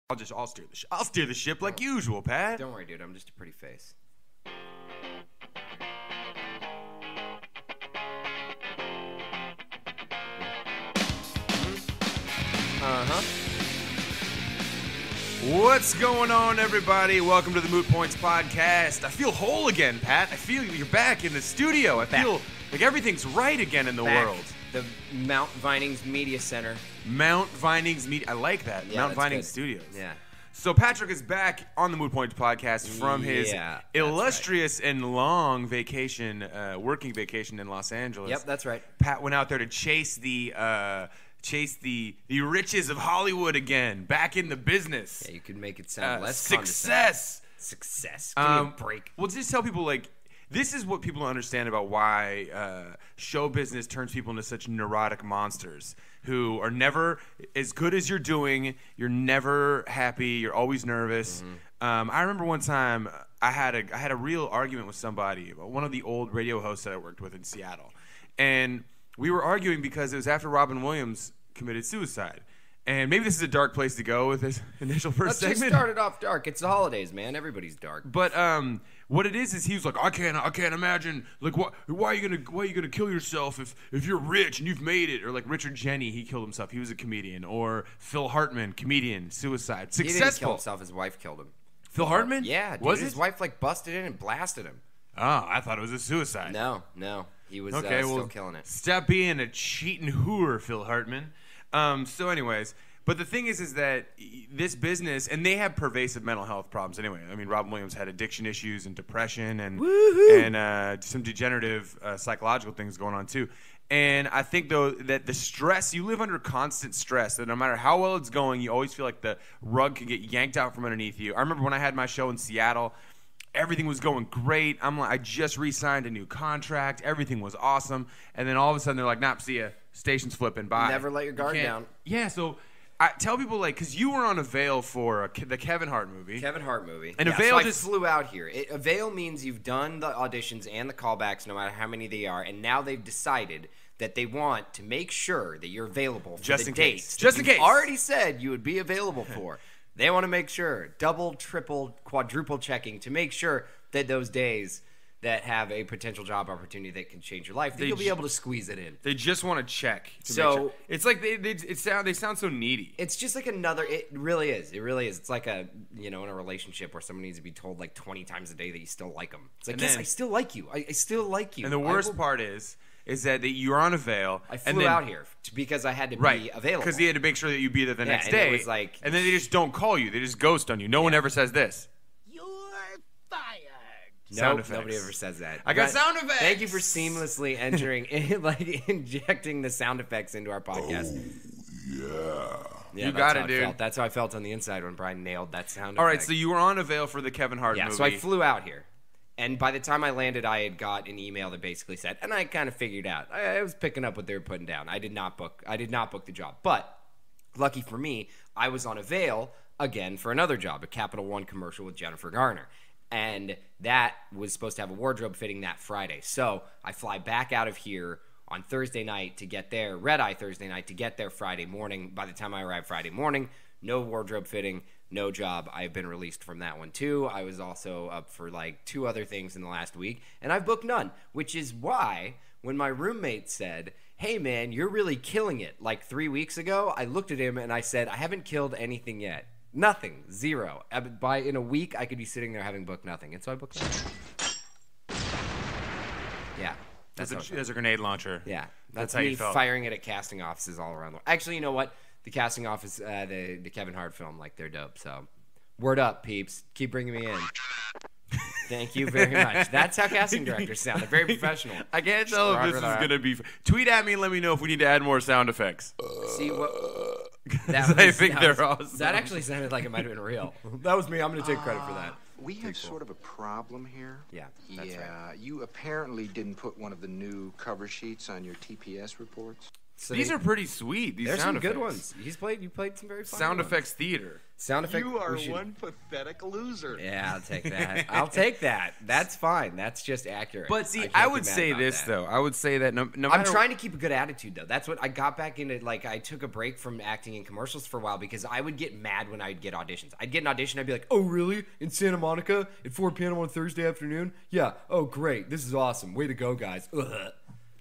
I'll steer the I'll steer the ship like usual, Pat. Don't worry, dude. I'm just a pretty face. What's going on, everybody? Welcome to the Moot Points Podcast. I feel whole again, Pat. I feel you're back in the studio. I feel like everything's right again in the world. The Mount Vinings Media Center. Mount Vinings Media. I like that. Yeah, Mount that's Vinings good. Studios. Yeah. So Patrick is back on the Moot Points Podcast from his Yeah, that's illustrious and long vacation, working vacation in Los Angeles. Yep, that's right. Pat went out there to chase the riches of Hollywood again, back in the business. Yeah, you could make it sound less success. Success. Give me a break. Well, just tell people, like, this is what people don't understand about why show business turns people into such neurotic monsters who are never as good as you're doing. You're never happy. You're always nervous. I remember one time I had a real argument with somebody, one of the old radio hosts that I worked with in Seattle, and we were arguing because it was after Robin Williams committed suicide. And maybe this is a dark place to go with this initial first segment. Let's just start it off dark. It's the holidays, man. Everybody's dark. But what it is he was like, I can't imagine, like, why are you gonna kill yourself if you're rich and you've made it? Or like Richard Jeni, he killed himself. He was a comedian. Or Phil Hartman, comedian, suicide, He successful. didn't kill himself. His wife killed him. Phil Hartman? Yeah, dude. Was his it? wife like busted in and blasted him. Oh, I thought it was a suicide. No. He was Okay, still killing it. Stop being a cheating hooer, Phil Hartman. So anyways, but the thing is that this business, and they have pervasive mental health problems anyway. I mean, Robin Williams had addiction issues and depression and some degenerative psychological things going on too. And I think, though, that the stress, you live under constant stress, that no matter how well it's going, you always feel like the rug can get yanked out from underneath you. I remember when I had my show in Seattle, everything was going great. I just re-signed a new contract. Everything was awesome. And then all of a sudden they're like, nah, see ya. Station's flipping. Bye. Never let your guard down. Yeah, so I tell people, like, because you were on Avail for the Kevin Hart movie. Kevin Hart movie. And yeah, Avail so just flew out here. Avail means you've done the auditions and the callbacks, no matter how many they are, and now they've decided that they want to make sure that you're available for Just the in case. dates. Just that in you've case. already said you would be available for. They want to make sure, double, triple, quadruple checking to make sure that those days that have a potential job opportunity that can change your life, that you'll be able to squeeze it in. They just want to check. So make sure. It's like they sound so needy. It's just like another. It really is. It really is. It's like in a relationship where someone needs to be told like 20 times a day that you still like them. It's like, yes, I still like you. I still like you. And the worst part is that you're on Avail. I flew out here because I had to be available. Because they had to make sure that you be there the next day. It was like, and then they just don't call you. They just ghost on you. No one ever says this. You're fired. Sound nope, effects. nobody ever says that. I got sound effects. Thank you for seamlessly injecting the sound effects into our podcast. Yeah, You got it, dude. Felt. That's how I felt on the inside when Brian nailed that sound All effect. right, so you were on Avail for the Kevin Hart movie. So I flew out here. And by the time I landed, I had got an email that basically said, and I kind of figured out. I was picking up what they were putting down. I did not book the job. But lucky for me, I was on Avail again for another job, a Capital One commercial with Jennifer Garner. And that was supposed to have a wardrobe fitting that Friday. So I fly back out of here on Thursday night to get there, red-eye Thursday night to get there Friday morning. By the time I arrive Friday morning, no wardrobe fitting, no job. I've been released from that one too. I was also up for like 2 other things in the last week, and I've booked none, which is why when my roommate said, hey man, you're really killing it, like 3 weeks ago, I looked at him and I said, I haven't killed anything yet. Nothing. Zero. In a week, I could be sitting there having booked nothing. And so I booked nothing. Yeah. As a grenade launcher. Yeah. That's That's how you me felt. firing it at casting offices all around the world. Actually, you know what? The casting office, the Kevin Hart film, like, they're dope. So, word up, peeps. Keep bringing me in. Thank you very much. That's how casting directors sound. They're very professional. I can't tell if this is going to be... Tweet at me and let me know if we need to add more sound effects. See what... I think they're awesome. That actually sounded like it might have been real. That was me. I'm going to take credit for that. We have sort of a problem here. Yeah, that's right. You apparently didn't put one of the new cover sheets on your TPS reports. So These are pretty sweet. These there's sound some good effects. ones. You played some very fun Sound ones. effects theater. Sound effect. You are we should- one pathetic loser. Yeah, I'll take that. I'll take that. That's fine. That's just accurate. But see, can't I get would mad say about this that. though. I would say that no I'm matter trying to keep a good attitude though. That's what I got back into. Like I took a break from acting in commercials for a while because I would get mad when I'd get auditions. I'd get an audition. I'd be like, "Oh, really? In Santa Monica at 4 p.m. on Thursday afternoon? Yeah. Oh, great. This is awesome. Way to go, guys." Ugh.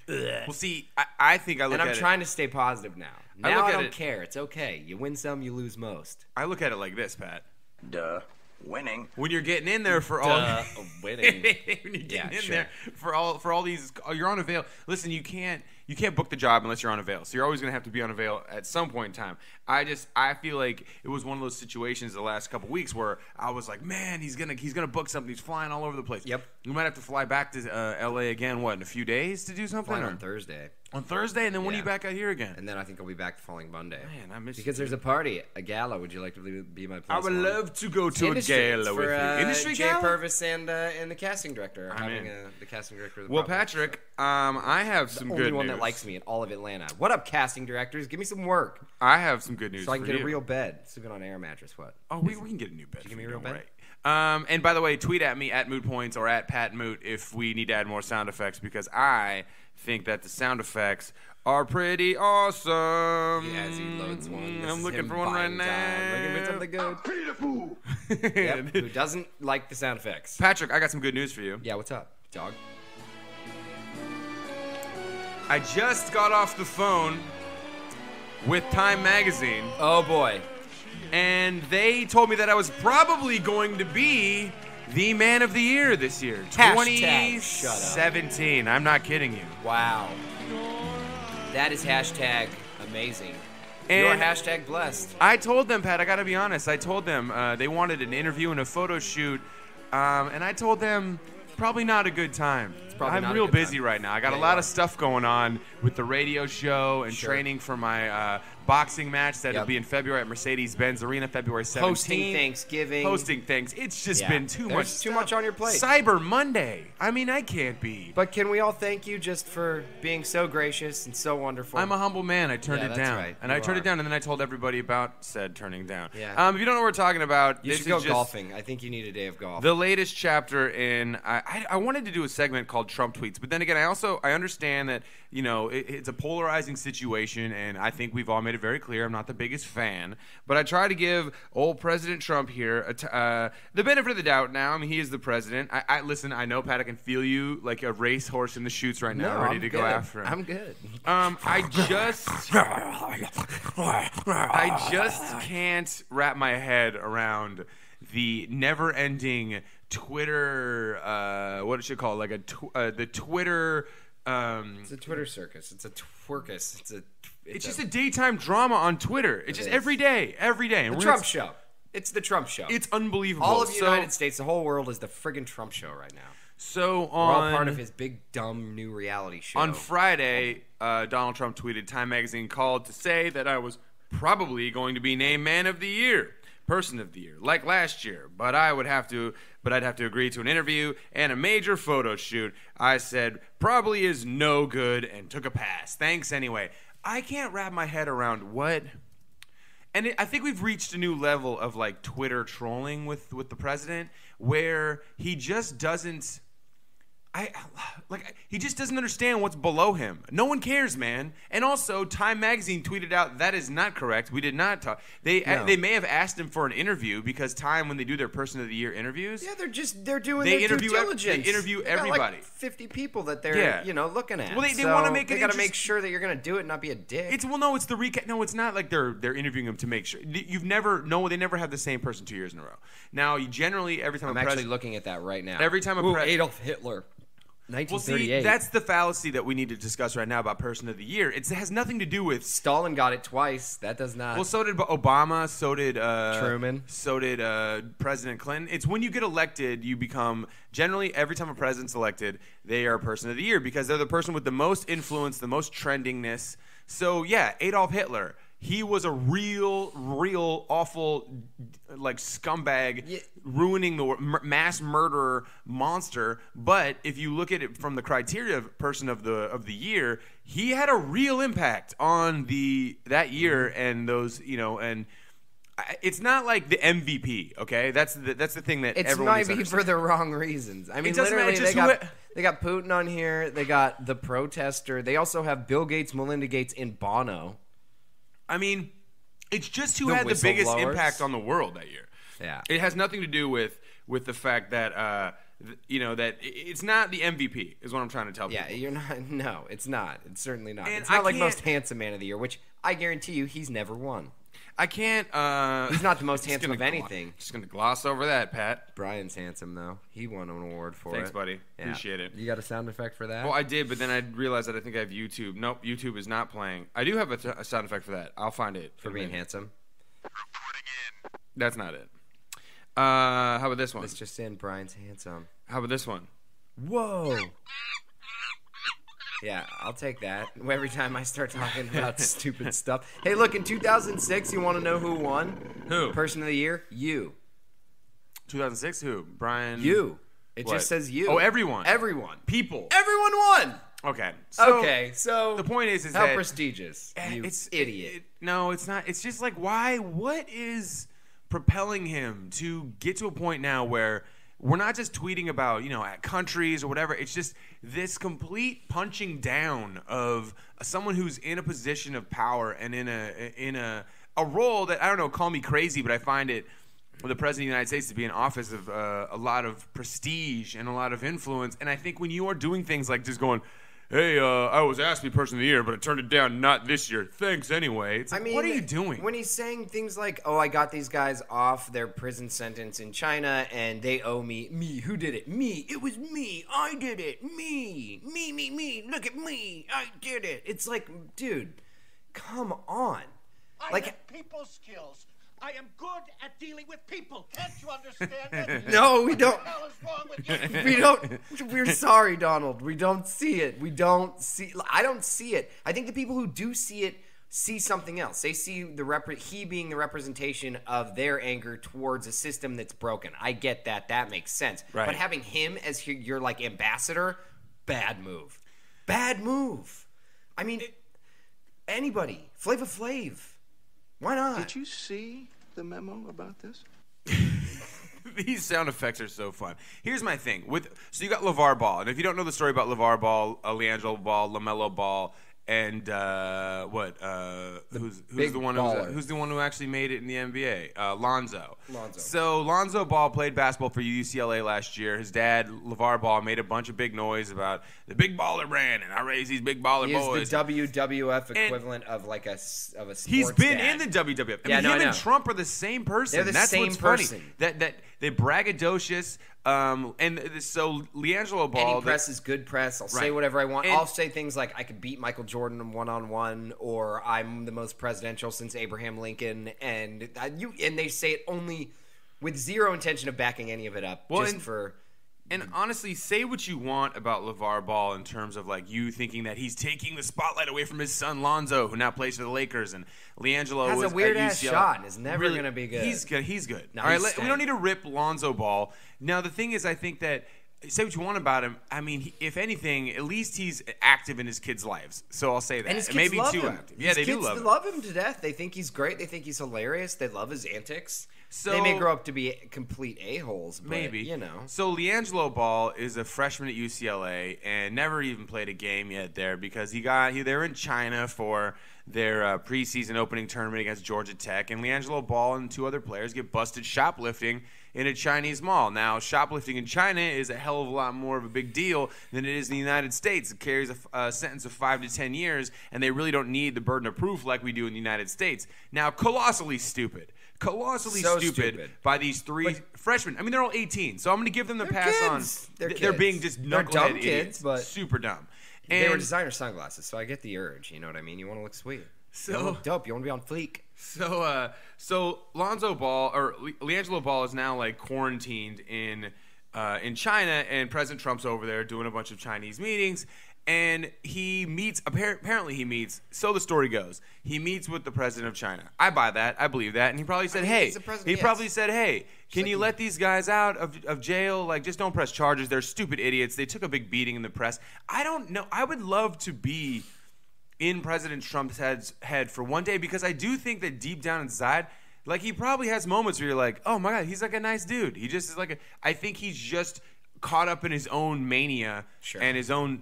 Well, see, I think I look And I'm at trying to stay positive now. I Now look I at don't it- care. It's okay. You win some, you lose most. I look at it like this, Pat. Duh. Winning. When you're getting in there for all Winning. when you're getting Yeah, in sure. there for all these, you're on Avail. Listen, you can't book the job unless you're on Avail. So you're always gonna have to be on Avail at some point in time. I feel like it was one of those situations the last couple weeks where I was like, man, he's gonna book something. He's flying all over the place. Yep. We might have to fly back to L.A. again. What, in a few days to do something? Flying or- on Thursday. On Thursday, and then when are Yeah. you back out here again? And then I think I'll be back the following Monday. Man, I miss Because you. there's a party, a gala. Would you like to be my place? I would love to go to a Industry. It's gala for, with you. Industry Jay gala? Purvis and the casting director. I'm having in. the casting director. Of the Well, project. Patrick, I have some Only good one news. that likes me in all of Atlanta. What up, casting directors? Give me some work I have some good news so I can for get you. a real bed. Sleeping on an air mattress. What? Oh, we can get a new bed. Did you give me for a real don't bed? worry. And by the way, tweet at me at Moot Points or at Pat Moot if we need to add more sound effects because I think that the sound effects are pretty awesome. Yeah, as he loads one. This I'm is looking him for one right buying time. now. Looking for something good. Pretty the fool. Yep. Who doesn't like the sound effects? Patrick, I got some good news for you. Yeah, what's up, dog? I just got off the phone with Time Magazine, Oh boy. and they told me that I was probably going to be the Man of the Year this year. Hashtag shut up. 2017. I'm not kidding you. Wow. That is hashtag amazing. And- You're hashtag blessed. I told them, Pat, I got to be honest. I told them they wanted an interview and a photo shoot, and I told them probably not a good time. probably I'm not a real good busy time. right now. I got Yeah, a you lot are. of stuff going on with the radio show and Sure. training for my boxing match that'll Yep. be in February at Mercedes-Benz Arena, February 17th. Hosting Thanksgiving. Hosting things. It's just Yeah. been too There's much. too stuff. much on your plate. Cyber Monday. I mean, I can't be. But can we all thank you just for being so gracious and so wonderful? I'm a humble man. I turned Yeah, it that's down, right. and You I turned are. it down, and then I told everybody about said turning down. Yeah. If you don't know what we're talking about, You this should go is just golfing. I think you need a day of golf. the latest chapter in. I wanted to do a segment called Trump tweets, but then again, I understand that it's a polarizing situation, and I think we've all made it very clear I'm not the biggest fan. But I try to give old President Trump here the benefit of the doubt. Now, I mean, he is the president. I listen. I know, Pat. I can feel you like a racehorse in the chutes right now, ready I'm to good. go after him. I'm good. I just can't wrap my head around the never-ending Twitter. What it should call like the Twitter. It's a Twitter circus. It's a twerkus. It's just a daytime drama on Twitter. It's just is. every day. And the we're Trump gonna- show. It's the Trump show. It's unbelievable. all of the So- United States, the whole world is the friggin' Trump show right now. So We're all on part of his big dumb new reality show. On Friday, Donald Trump tweeted, Time Magazine called to say that I was probably going to be named Man of the Year, Person of the Year, like last year, but I'd have to agree to an interview and a major photo shoot. I said, probably is no good, and took a pass. Thanks anyway. I can't wrap my head around what... And I think we've reached a new level of like Twitter trolling with the president, where he just doesn't. He just doesn't understand what's below him. No one cares, man. And also, Time Magazine tweeted out that is not correct. We did not talk. They may have asked him for an interview because Time, when they do their Person of the Year interviews, Yeah, they're doing They their interview due ev- diligence. they interview They got, everybody. Like 50 people that they're Yeah. looking at. Well, they So wanna make it They got to interest- make sure that you're gonna do it and not be a dick. it's it's the recap. No, it's not like they're interviewing him to make sure. They never have the same person 2 years in a row. Now, generally every time I'm a actually president. looking at that right now. Every time a Ooh, pre- Adolf Hitler. Well, 1938. see, that's the fallacy that we need to discuss right now about Person of the Year. It has nothing to do with. Stalin got it twice. That does not. Well, so did Obama. So did Truman. So did President Clinton. It's when you get elected, you become generally every time a president's elected, they are Person of the Year because they're the person with the most influence, the most trendingness. So yeah, Adolf Hitler. he was a real awful, like, scumbag, ruining the mass murderer monster. But if you look at it from the criteria of person of the year, he had a real impact on that year and those, and it's not like the MVP. Okay, that's the thing that It's everyone might be misunderstands. for the wrong reasons. I mean, It doesn't matter, literally, just they got Putin on here. They got the protester. They also have Bill Gates, Melinda Gates, and Bono. I mean, it's just who The had the biggest whistleblowers. impact on the world that year. Yeah. It has nothing to do with the fact that that it's not the MVP is what I'm trying to tell Yeah, people. you're not. No, it's not. It's certainly not. And It's not I like most can't- handsome man of the year, which I guarantee you he's never won. I can't. He's not the most just handsome gonna of anything. Just gonna gloss over that, Pat. Brian's handsome though. He won an award for Thanks, it. buddy. Yeah. Appreciate it. You got a sound effect for that? Well, I did, but then I realized that I think I have YouTube. Nope, YouTube is not playing. I do have a sound effect for that. I'll find it for in a being minute. handsome. That's not it. How about this one? Let's just in Brian's handsome. How about this one? Whoa. Yeah, I'll take that. Every time I start talking about stupid stuff. Hey, look, in 2006, you want to know who won? Who? Person of the year? You. 2006. Who? Brian. You. It What? just says you. Oh, everyone. Everyone. People. Everyone won. Okay. So Okay, so the point is how that prestigious? You it's idiot. No, it's not. It's just like, why? What is propelling him to get to a point now where we're not just tweeting about at countries or whatever? It's just this complete punching down of someone who's in a position of power and in a role that, I don't know, call me crazy, but I find it, for the president of the United States to be in office of a lot of prestige and a lot of influence. And I think when you are doing things like just going, hey, I was asked to be person of the year, but I turned it down, not this year. Thanks anyway. It's like, what are you doing? When he's saying things like, oh, I got these guys off their prison sentence in China and they owe me. Me, who did it? Me. It was me. I did it. Me. Me. Look at me. I did it. It's like, dude, come on. I Like- have people skills. I am good at dealing with people. Can't you understand that? No, we don't. What the hell is wrong with you? We don't. We're sorry, Donald. We don't see it. We don't see. I don't see it. I think the people who do see it see something else. They see he being the representation of their anger towards a system that's broken. I get that. That makes sense. Right. But having him as your like ambassador, bad move. Bad move. I mean, anybody. Flava Flav. Why not? Did you see the memo about this? These sound effects are so fun. Here's my thing. So you got LeVar Ball. And if you don't know the story about LeVar Ball, LiAngelo Ball, LaMelo Ball, and who's big the one baller. who's the one who actually made it in the NBA? Lonzo. Lonzo. So Lonzo Ball played basketball for UCLA last year. His dad, LeVar Ball, made a bunch of big noise about the big baller brand, and I raise these big baller He boys. is the WWF equivalent of like a sports He's been dad. in the WWF. Yeah, him I know. and Trump are the same person. They're the That's same what's funny. person. That they braggadocious. So LiAngelo Ball. Any press is good press. I'll say Right. whatever I want. And- I'll say things like I could beat Michael Jordan one-on-one, or I'm the most presidential since Abraham Lincoln, and they say it only with zero intention of backing any of it up. Well, just and- for And honestly, say what you want about LeVar Ball in terms of like you thinking that he's taking the spotlight away from his son Lonzo, who now plays for the Lakers, and LiAngelo Has a was at weird-ass UCLA. shot and is never gonna be good. He's good. He's good. No, All right, he's we don't stank. need to rip Lonzo Ball. Now the thing is, I think that. Say what you want about him. I mean, if anything, at least he's active in his kids' lives. So I'll say that. and his kids Maybe love too him. active. Yeah, His they do kids love him. him to death. They think he's great. They think he's hilarious. They love his antics. So- they may grow up to be complete a-holes, but, Maybe. you know. So LiAngelo Ball is a freshman at UCLA and never even played a game yet there because they were in China for their preseason opening tournament against Georgia Tech, and LiAngelo Ball and two other players get busted shoplifting in a Chinese mall. Now, shoplifting in China is a hell of a lot more of a big deal than it is in the United States. It carries a sentence of 5 to 10 years, and they really don't need the burden of proof like we do in the United States. Now, colossally stupid So stupid. by these three freshmen. I mean, they're all 18, so I'm going to give them the They're pass kids. on. They're They're kids. being just They're knucklehead dumb idiots, kids, but- super dumb. They were And designer sunglasses, so I get the urge. You know what I mean? You want to look sweet. You So- want to look dope. You want to be on fleek. so Lonzo Ball or LiAngelo Ball is now like quarantined in China, and President Trump's over there doing a bunch of Chinese meetings. And he meets, apparently he meets, so the story goes, he meets with the president of China. I buy that. I believe that. And he probably said, hey, can you let these guys out of jail? Like, just don't press charges. They're stupid idiots. They took a big beating in the press. I don't know. I would love to be in President Trump's head for one day, because I do think that deep down inside, like, he probably has moments where you're like, oh my God, he's like a nice dude. He just is like I think he's just caught up in his own mania and his own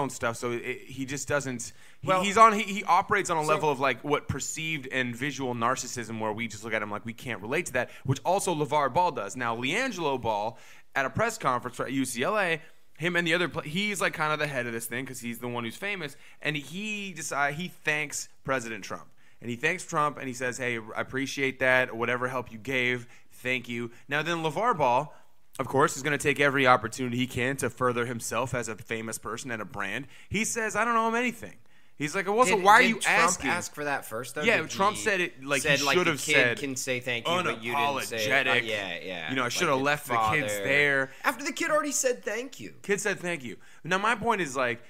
stuff. So he just doesn't. He operates on a level of like what perceived and visual narcissism, where we just look at him like we can't relate to that, which also LeVar Ball does. Now, LiAngelo Ball at a press conference at UCLA, him and the other, he's like kind of the head of this thing because he's the one who's famous, and he thanks President Trump. And he thanks Trump, and he says, hey, I appreciate that, or whatever help you gave, thank you. Now then LeVar Ball, of course, is going to take every opportunity he can to further himself as a famous person and a brand. He says, I don't owe him anything. He's like, why are you asking? Trump ask for that first, though? Yeah, Trump said it like he should have said. Can say thank you, but you didn't say. Yeah. You know, I should have left the kids there. After the kid already said thank you. Kid said thank you. Now, my point is like,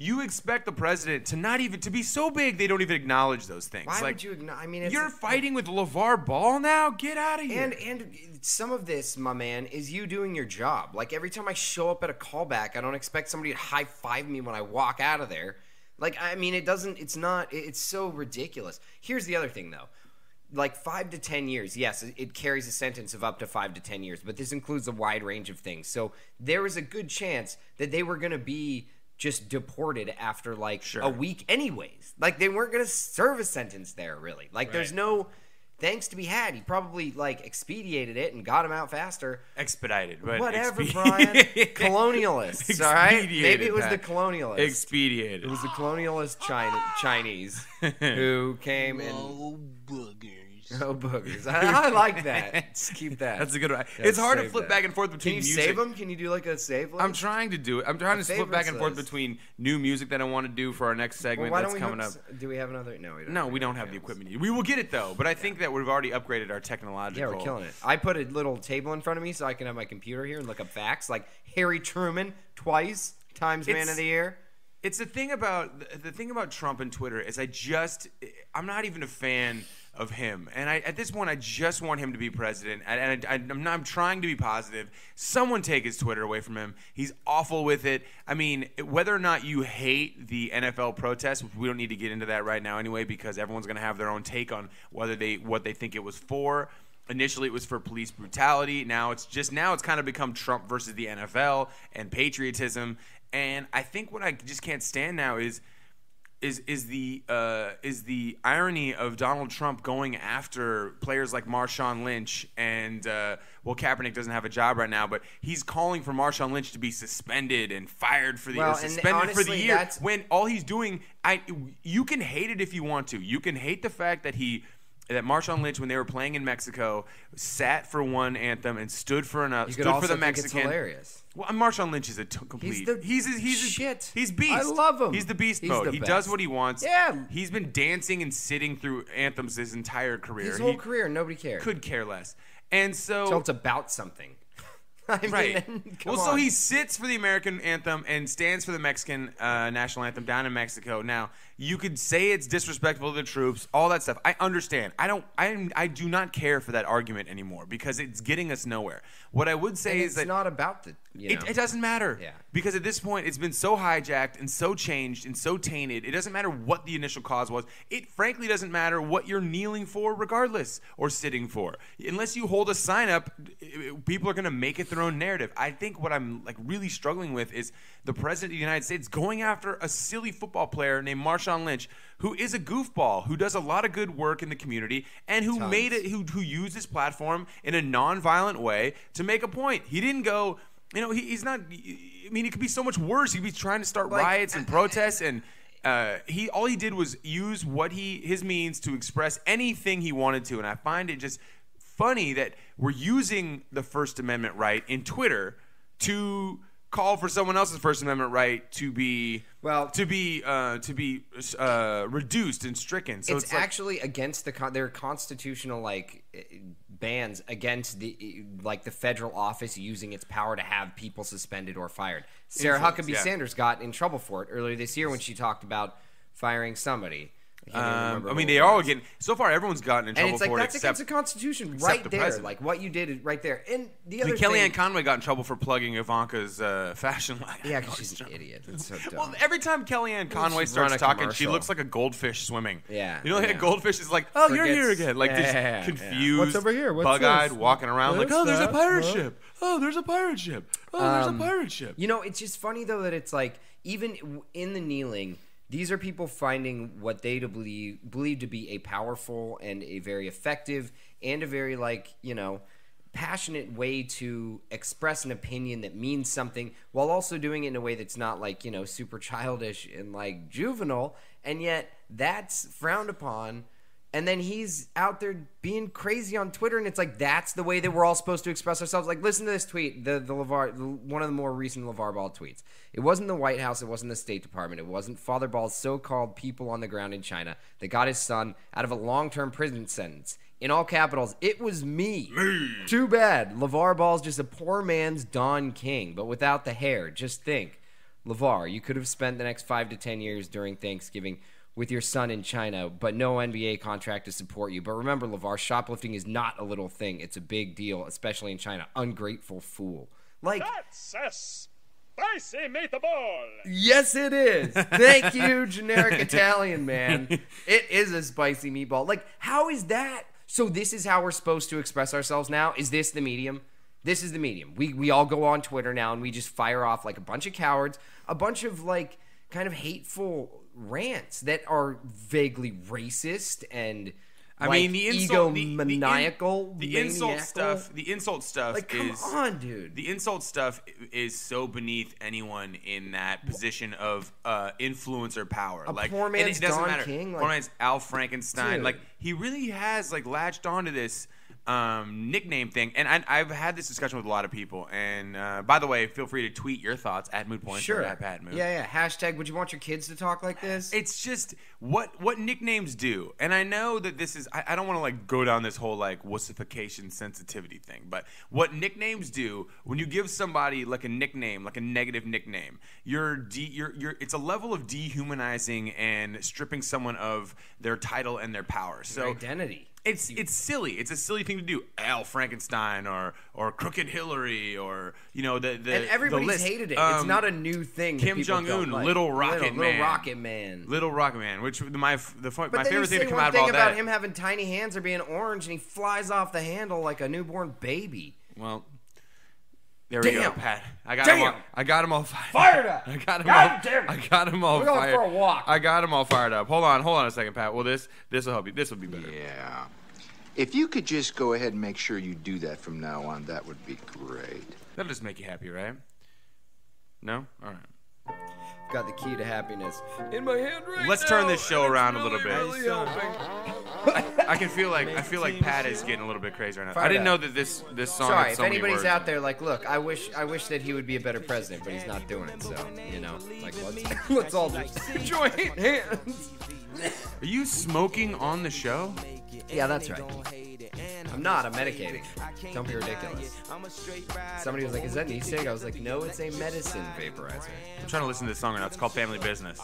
you expect the president to not even to be so big they don't even acknowledge those things. Why would you acknowledge? I mean, you're fighting with LeVar Ball now. Get out of here. And some of this, my man, is you doing your job. Like, every time I show up at a callback, I don't expect somebody to high five me when I walk out of there. Like, I mean, it's so ridiculous. Here's the other thing, though. Like, 5 to 10 years, yes, it carries a sentence of up to 5 to 10 years, but this includes a wide range of things. So there was a good chance that they were going to be just deported after like a week anyways. Like, they weren't going to serve a sentence there, really. Like, there's no thanks to be had. He probably like expedited it and got him out faster. Expedited, but whatever, Brian. Colonialists, all right? Maybe it was the colonialists. Expedited. It was the colonialist Chinese who came and Oh, boogers. I like that. Just keep that. That's a good one. It's hard to flip back and forth between music. Can you save them? Can you do like a save list? I'm trying to do it. I'm trying to flip back and forth between new music that I want to do for our next segment that's coming up. Do we have another? No, we don't. No, we don't have the equipment. We will get it, though. But I think that we've already upgraded our technological. Yeah, we're killing it. I put a little table in front of me so I can have my computer here and look up facts. Like Harry Truman, twice, Times Man of the Year. It's the thing about Trump and Twitter is I'm not even a fan of him, and at this point I just want him to be president, and I'm trying to be positive. Someone take his Twitter away from him. He's awful with it. I mean, whether or not you hate the NFL protests, which we don't need to get into that right now anyway, because everyone's going to have their own take on what they think it was for. Initially, it was for police brutality. Now it's kind of become Trump versus the NFL and patriotism. And I think what I just can't stand now is the irony of Donald Trump going after players like Marshawn Lynch and Kaepernick doesn't have a job right now, but he's calling for Marshawn Lynch to be suspended and fired for the year, suspended for the year. When all he's doing, you can hate it if you want to. You can hate the fact that Marshawn Lynch, when they were playing in Mexico, sat for one anthem and stood for another. Stood for the Mexican. It's hilarious. Well, Marshawn Lynch is a complete. He's shit. He's beast. I love him. He's the beast mode. He does what he wants. Yeah. He's been dancing and sitting through anthems his entire career. His whole career, nobody cared. Could care less. And so it's about something. Right. So he sits for the American anthem and stands for the Mexican national anthem down in Mexico. Now, you could say it's disrespectful to the troops, all that stuff. I understand. I do not care for that argument anymore because it's getting us nowhere. What I would say is that it's not about the. It doesn't matter. Yeah. Because at this point, it's been so hijacked and so changed and so tainted. It doesn't matter what the initial cause was. It frankly doesn't matter what you're kneeling for, regardless, or sitting for. Unless you hold a sign up, people are going to make it their own narrative. I think what I'm really struggling with is the president of the United States going after a silly football player named Marshawn Lynch, who is a goofball, who does a lot of good work in the community, and who who used his platform in a non-violent way to make a point. He didn't go. He's not. I mean, it could be so much worse. He could be trying to start riots and protests, and all he did was use his means to express anything he wanted to. And I find it just funny that we're using the First Amendment right in Twitter to call for someone else's First Amendment right to be reduced and stricken. So it's actually against their constitutional bans against the federal office using its power to have people suspended or fired. Sarah Huckabee Sanders got in trouble for it earlier this year when she talked about firing somebody. I mean, they are all getting. So far, everyone's gotten in trouble and it's like, for it. That's against the Constitution right the there. president. Like what you did right there. And the other Kellyanne Conway got in trouble for plugging Ivanka's fashion line. Yeah, because she's an idiot. It's so dumb. Well, every time Kellyanne Conway starts talking, she looks like a goldfish swimming. Yeah. You know, like a goldfish is like, oh, you're here again. Like this confused, What's over here? What's bug-eyed, this? walking around like, oh, there's a that? pirate What? ship. Oh, there's a pirate ship. Oh, there's a pirate ship. You know, it's just funny, though, that it's like, even in the kneeling, these are people finding what they believe to be a powerful and a very effective and a very, passionate way to express an opinion that means something while also doing it in a way that's not, super childish and, juvenile. And yet that's frowned upon. And then he's out there being crazy on Twitter, and it's like that's the way that we're all supposed to express ourselves. Like, listen to this tweet, one of the more recent LeVar Ball tweets. It wasn't the White House, it wasn't the State Department, it wasn't Father Ball's so-called people on the ground in China that got his son out of a long-term prison sentence. In all capitals, it was me. Too bad. LeVar Ball's just a poor man's Don King, but without the hair. Just think, LeVar, you could have spent the next 5 to 10 years during Thanksgiving with your son in China, but no NBA contract to support you. But remember, LeVar, shoplifting is not a little thing. It's a big deal, especially in China. Ungrateful fool. That's a spicy meatball. Yes, it is. Thank you, generic Italian man. It is a spicy meatball. How is that? So this is how we're supposed to express ourselves now? Is this the medium? This is the medium. We all go on Twitter now, and we just fire off like a bunch of cowards, a bunch of kind of hateful rants that are vaguely racist and the egomaniacal, the insult stuff. The insult stuff come on, dude. The insult stuff is so beneath anyone in that position of influence or power. Poor man's and it doesn't Don matter. King. Poor man's Al Frankenstein. Dude. He really has latched onto this nickname thing, and I've had this discussion with a lot of people. And by the way, feel free to tweet your thoughts at Mood Points or at Pat Mood. Yeah. Hashtag, would you want your kids to talk like this? It's just what nicknames do, and I know that this is. I don't want to go down this whole wussification sensitivity thing, but what nicknames do when you give somebody a nickname, a negative nickname, it's a level of dehumanizing and stripping someone of their title and their power. So their identity. It's silly. It's a silly thing to do. Al Frankenstein or Crooked Hillary or the and everybody's hated it. It's not a new thing. Kim Jong-un, Little Rocket Man. Little Rocket Man. Which my favorite thing to come out of all that. But then you say one thing about him having tiny hands or being orange, and he flies off the handle like a newborn baby. Well, there we go, Pat. I got him all fired. Fired up. I got him all We're fired. going for a walk. I got him all fired up. Hold on a second, Pat. Well, this will help you. This will be better. Yeah. If you could just go ahead and make sure you do that from now on, that would be great. That'll just make you happy, right? No? All right. Got the key to happiness in my hand right Let's now, turn this show around a little bit. Really helping. I feel like Pat is getting a little bit crazy right now. Fired I didn't know up. that this song Sorry, had so if many anybody's words. out there, look, I wish that he would be a better president, but he's not doing it. So let's all just join hands. Are you smoking on the show? Yeah, that's right. I'm not. I'm medicating. Don't be ridiculous. Somebody was like, "Is that an Easter egg?" I was like, "No, it's a medicine vaporizer." I'm trying to listen to this song right now. It's called Family Business.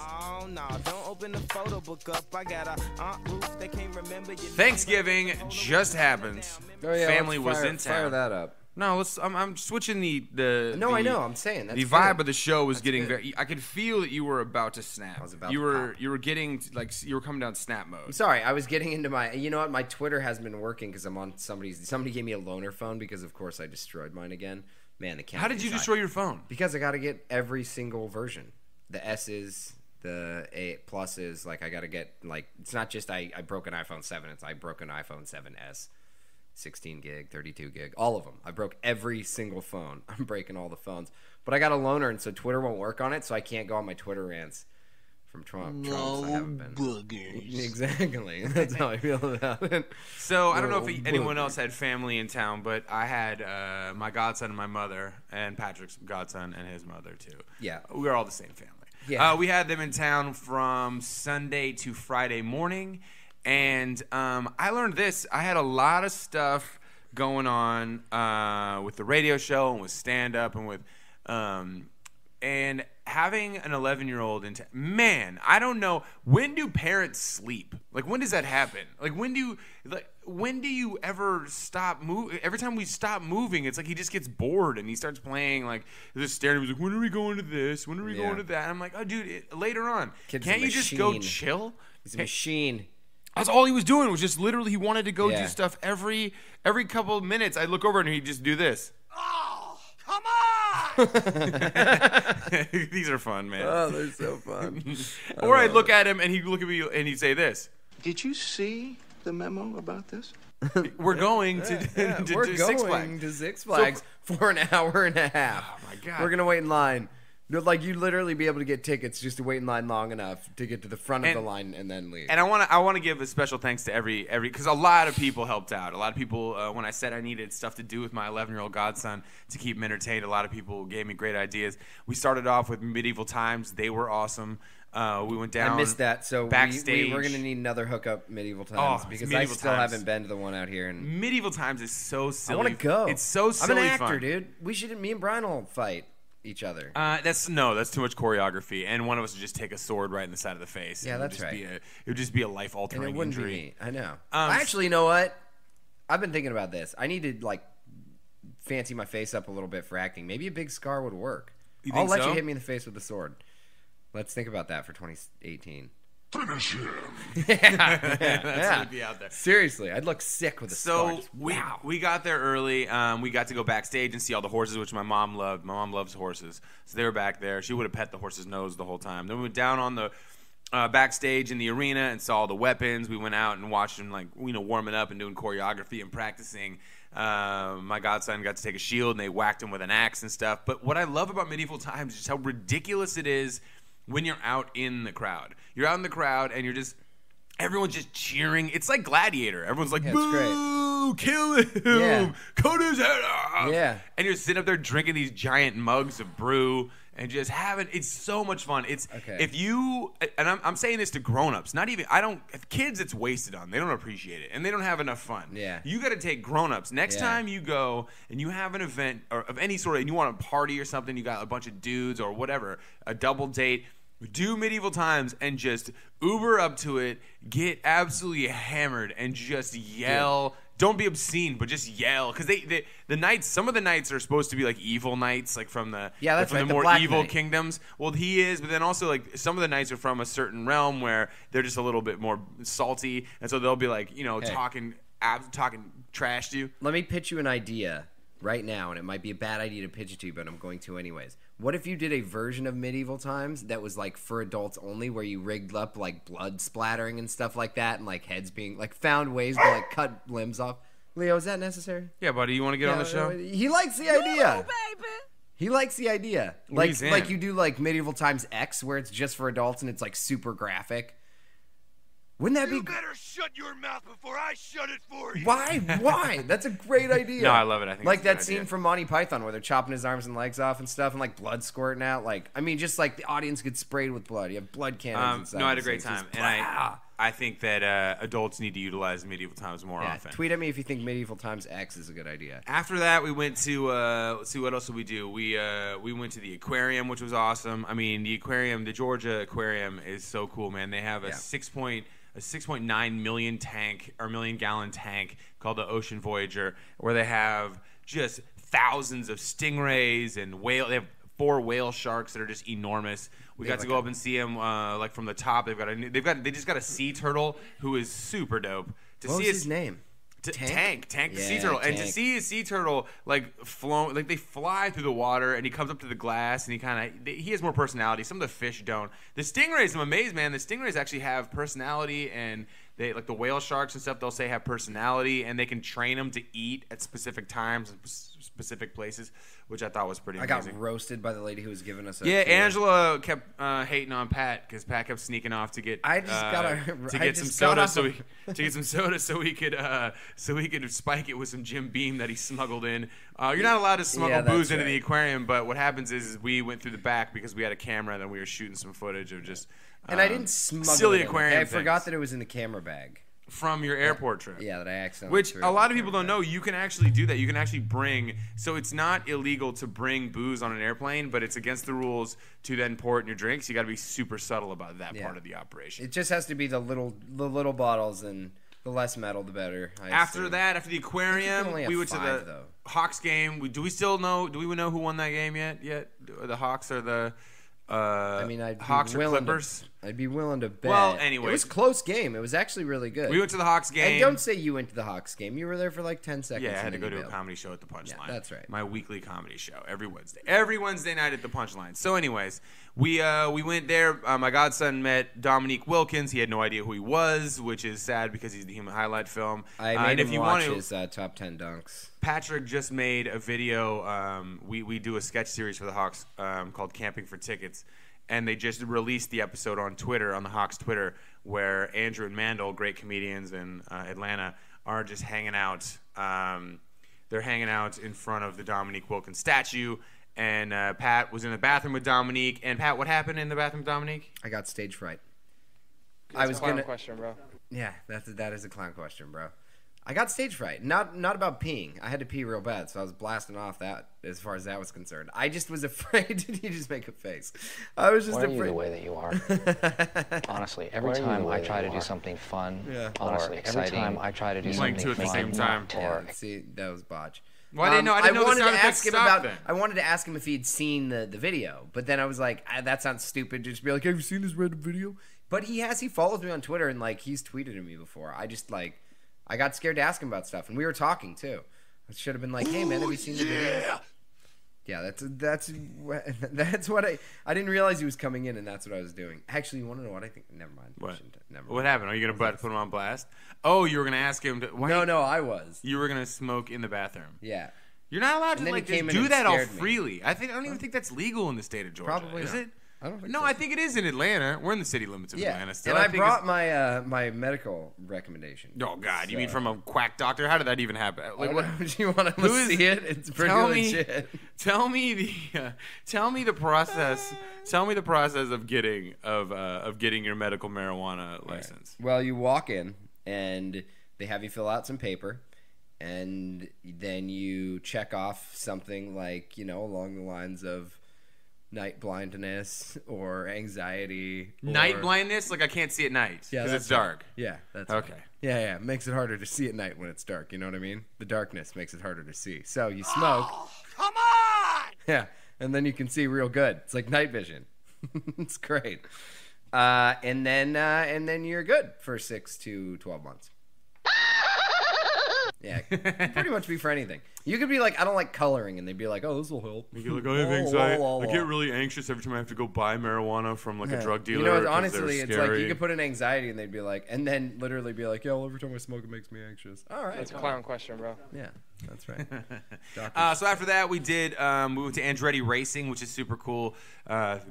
Thanksgiving just happened. Family was in town. Fire that up. No, I'm switching the. No, I know. I'm saying that's the good. vibe of the show was That's getting good. very. I could feel that you were about to snap. I was about you to were pop. you were getting you were coming down snap mode. I'm sorry. I was getting into my. You know what? My Twitter hasn't been working because I'm on somebody gave me a loaner phone because of course I destroyed mine again. Man, the camera. How did you destroy your phone? Because I got to get every single version. The S's, the A pluses. I got to get it's not just I broke an iPhone 7. I broke an iPhone 7S. 16 gig, 32 gig, all of them. I broke every single phone. I'm breaking all the phones. But I got a loaner, and so Twitter won't work on it, so I can't go on my Twitter rants from Trump. I haven't been. Boogers. Exactly. That's how I feel about it. So I don't know if anyone else had family in town, but I had my godson and my mother, and Patrick's godson and his mother too. Yeah. We were all the same family. Yeah. We had them in town from Sunday to Friday morning, and I learned this. I had a lot of stuff going on with the radio show and with stand-up and with and having an 11-year-old man, I don't know, when do parents sleep? Like, when does that happen? Like, when do you ever stop moving? Every time we stop moving, it's like he just gets bored and he starts playing, like, just staring. He's like, when are we going to this? When are we going to that? And I'm like, oh, dude, later on. Can't you just go chill? He's a machine. That's all he was doing, was just literally he wanted to go do stuff every couple of minutes. I'd look over and he'd just do this. Oh, come on! These are fun, man. Oh, they're so fun. Or I'd look at him and he'd look at me and he'd say this. Did you see the memo about this? We're going to Six Flags. To Six Flags for an hour and a half. Oh, my God. We're going to wait in line. Like, you'd literally be able to get tickets just to wait in line long enough to get to the front of the line and then leave. And I want to give a special thanks to every because a lot of people helped out. A lot of people, when I said I needed stuff to do with my 11-year-old godson to keep him entertained, a lot of people gave me great ideas. We started off with Medieval Times. They were awesome. We went down. I missed that, so backstage. we're going to need another hookup Medieval Times because Medieval I still haven't been to the one out here. And Medieval Times is so silly. I want to go. It's so silly. I'm an actor, fun. Dude. Me and Brian will fight each other. That's too much choreography, and one of us would just take a sword right in the side of the face. Yeah, that's right. It would just be a life-altering injury. Be me. I know. Actually, you know what? I've been thinking about this. I need to fancy my face up a little bit for acting. Maybe a big scar would work. I'll let you hit me in the face with a sword. Let's think about that for 2018. Finish him. That's gonna be out there. Seriously, I'd look sick with a scar. We got there early. We got to go backstage and see all the horses, which my mom loved. My mom loves horses, so they were back there. She would have pet the horse's nose the whole time. Then we went down on the backstage in the arena and saw all the weapons. We went out and watched them warming up and doing choreography and practicing. My godson got to take a shield and they whacked him with an axe and stuff. But what I love about Medieval Times is just how ridiculous it is when you're out in the crowd. You're out in the crowd and everyone's just cheering. It's like Gladiator. Everyone's like, boo, kill him, cut his head off. Yeah. And you're sitting up there drinking these giant mugs of brew and just it's so much fun. If you, and I'm saying this to grown-ups, kids it's wasted on. They don't appreciate it and they don't have enough fun. Yeah. You got to take grown-ups. Next time you go and you have an event or of any sort and you want a party or something, you got a bunch of dudes or whatever, a double date, do Medieval Times and just Uber up to it, get absolutely hammered and just yell. Yeah. Don't be obscene, but just yell. Because the nights, some of the nights are supposed to be like evil nights, like from the the more evil kingdoms. Well, he is, but then also like some of the nights are from a certain realm where they're just a little bit more salty, and so they'll be like talking trash to you. Let me pitch you an idea right now, and it might be a bad idea to pitch it to you, but I'm going to anyways. What if you did a version of Medieval Times that was like for adults only, where you rigged up like blood splattering and stuff like that, and like heads being like found ways to like cut limbs off? Leo, is that necessary? Yeah, buddy, you want to get on the show? He likes the idea. Ooh, baby. He likes the idea. Like you do like Medieval Times X, where it's just for adults and it's like super graphic. Wouldn't that be? You better shut your mouth before I shut it for you. Why? That's a great idea. No, I love it. I think like it's a good that scene idea. from Monty Python where they're chopping his arms and legs off and stuff, and like blood squirting out. Like, I mean, just like the audience gets sprayed with blood. You have blood cannons inside. No, I had a great time, and I think that adults need to utilize Medieval Times more often. Tweet at me if you think Medieval Times X is a good idea. After that, we went to let's see, what else did we do? We went to the aquarium, which was awesome. I mean, the Georgia Aquarium is so cool, man. They have a 6.9 million gallon tank called the Ocean Voyager, where they have just thousands of stingrays and whale. They have 4 whale sharks that are just enormous. We got to go up and see them like from the top. They just got a sea turtle who is super dope. What was his name? Tank the sea turtle. Tank. And to see a sea turtle like they fly through the water, and he comes up to the glass, and he has more personality. Some of the fish don't. The stingrays, I'm amazed, man. The stingrays actually have personality, and They like the whale sharks and stuff. They'll say have personality, and they can train them to eat at specific times and specific places, which I thought was pretty I amazing. got roasted by the lady who was giving us a Yeah, tour. Angela kept hating on Pat because Pat kept sneaking off to get I just to get some soda so he could spike it with some Jim Beam that he smuggled in. You're not allowed to smuggle that's booze into right. the aquarium, but what happens is we went through the back because we had a camera and then we were shooting some footage of just And I didn't smuggle silly it in. aquarium I forgot things that it was in a camera bag. from your airport trip. Yeah, that I accidentally Which threw a it lot in of the people don't camera know. You can actually do that. You can actually bring. So it's not illegal to bring booze on an airplane, but it's against the rules to then pour it in your drinks. You got to be super subtle about that Yeah. part of the operation. It just has to be the little bottles, and the less metal, the better. I After assume. that, after the aquarium, only have we went to 5, the though. Hawks game. Do we still know? Do we know who won that game yet? The Hawks or the I mean, I'd be Hawks or willing Clippers? I'd be willing to bet. Well, it anyways. was a close game. It was actually really good. We went to the Hawks game. And don't say you went to the Hawks game. You were there for like 10 seconds. Yeah, I and had to then go you to a bailed. comedy show at the Punchline. Yeah, that's right. My weekly comedy show every Wednesday. Every Wednesday night at the Punchline. So, anyways, we went there. My godson met Dominique Wilkins. He had no idea who he was, which is sad because he's the Human Highlight film. I and made if him you watch want his top 10 dunks. Patrick just made a video. We do a sketch series for the Hawks called Camping for Tickets. And they just released the episode on Twitter, on the Hawks Twitter, where Andrew and Mandel, great comedians in Atlanta, are just hanging out. They're hanging out in front of the Dominique Wilkins statue. And Pat was in the bathroom with Dominique. And Pat, what happened in the bathroom with Dominique? I got stage fright. That's a clown question, bro. Yeah, that is a clown question, bro. I got stage fright. Not about peeing. I had to pee real bad, so I was blasting off that as far as that was concerned. I just was afraid. Did you just make a face? I was just Why are afraid. you the way that you are? Honestly, every time I try to do something fun or exciting, every time I try to do Playing something two at the fun same time. Yeah, see, that was botch. Well, I didn't know. I didn't know the wanted sound to effects ask him stopped about. then. I wanted to ask him if he'd seen the video, but then I was like, that sounds stupid. Just be like, have you seen this random video? But he has. He follows me on Twitter, and like he's tweeted to me before. I got scared to ask him about stuff, and we were talking too. I should have been like, "Hey man, have you seen the video?" Yeah, that's what I didn't realize he was coming in, and that's what I was doing. Actually, you want to know what I think? Never mind. What? Never What mind. happened? Are you going to put him on blast? Oh, you were going to ask him to... Why No, I was. You were going to smoke in the bathroom. Yeah. You're not allowed And to then he like came just in do and that all scared me. freely. I don't even think that's legal in the state of Georgia. Probably is not. it? I don't think No, so. I think it is in Atlanta. We're in the city limits of Yeah, Atlanta still. and I think brought my medical recommendation. Oh God! You So- mean from a quack doctor? How did that even happen? Like, what? Do you want to Who is- see it? It's pretty tell legit. me the process. Tell me the process of getting your medical marijuana license. Well, you walk in and they have you fill out some paper, and then you check off something like, along the lines of night blindness or anxiety. Night or- blindness? Like I can't see at night because that's it's dark. Yeah, that's Okay. right. Yeah. It makes it harder to see at night when it's dark. You know what I mean? The darkness makes it harder to see. So you smoke. Oh, come on! Yeah, and then you can see real good. It's like night vision. It's great. And then you're good for 6 to 12 months. Yeah, pretty much be for anything. You could be like, I don't like coloring, and they'd be like, oh, this will help. You're like, I have anxiety. I get really anxious every time I have to go buy marijuana from like a drug dealer. You know, 'cause honestly, they're it's like you scary. could put an anxiety, and they'd be like, and then literally be like, yeah, well, every time I smoke, it makes me anxious. All right. That's a clown question, bro. Yeah, that's right. So after that, we went to Andretti Racing, which is super cool.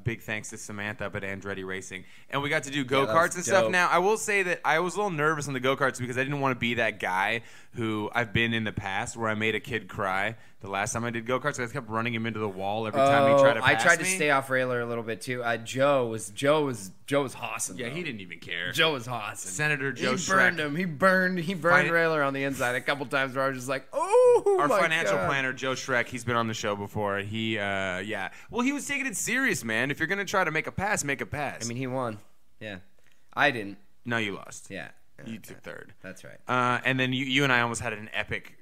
Big thanks to Samantha up at Andretti Racing, and we got to do go that karts was and stuff. dope. Now, I will say that I was a little nervous on the go karts because I didn't want to be that guy who I've been in the past, where I made a kid cry the last time I did go karts. I kept running him into the wall every time he tried to pass I tried to me. stay off Railer a little bit too. Joe was awesome. Yeah, though. he didn't even care. Joe was awesome. Senator Joe He burned Shrek. him. He burned Fin- Railer on the inside a couple times where I was just like, oh, Our my financial God. planner, Joe Shrek, he's been on the show before. He, well, he was taking it serious, man. If you're gonna try to make a pass, make a pass. I mean, he won. Yeah, I didn't. no, you lost. Yeah, You took third. that's right. And then you and I almost had an epic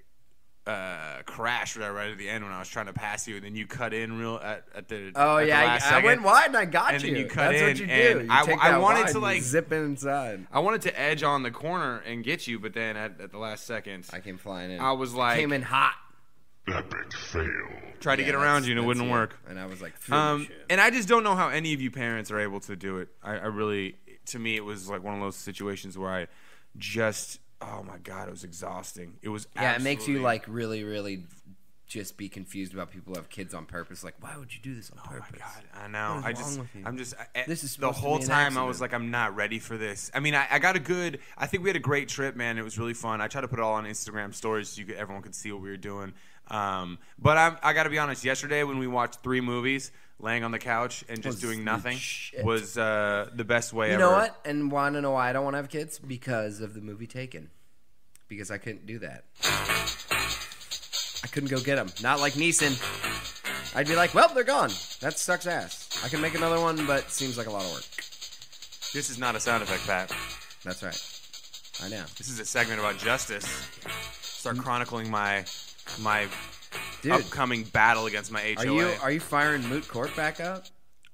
crash right at the end when I was trying to pass you, and then you cut in real at the Oh at the yeah, last I second. went wide and I got And you. then you cut That's in, what you do. and You I- take I that wanted wide to, and you like- zip inside. I wanted to edge on the corner and get you, but then at the last second, I came flying in. I was like, came in hot. Epic fail. tried to Yeah, get around that's- you and it that's wouldn't it. work. And I was like, finish it. And I just don't know how any of you parents are able to do it. I really, to me, it was like one of those situations where just, oh my God, it was exhausting. It was it makes you like really, really just be confused about people who have kids on purpose. Like, why would you do this on purpose? Oh my God, I know. What is wrong with you? I'm just, This is the supposed to whole be an time I was accident. like, I'm not ready for this. I mean, I think we had a great trip, man. It was really fun. I tried to put it all on Instagram stories so everyone could see what we were doing. But I got to be honest, yesterday when we watched 3 movies, laying on the couch and just doing nothing was the best way ever. You know what? And want to know why I don't want to have kids? Because of the movie Taken. Because I couldn't do that. I couldn't go get them. Not like Neeson. I'd be like, well, they're gone. That sucks ass. I can make another one, but it seems like a lot of work. This is not a sound effect, Pat. That's right. I know. This is a segment about justice. Start chronicling my Dude, upcoming battle against my HOA. Are you firing moot court back up?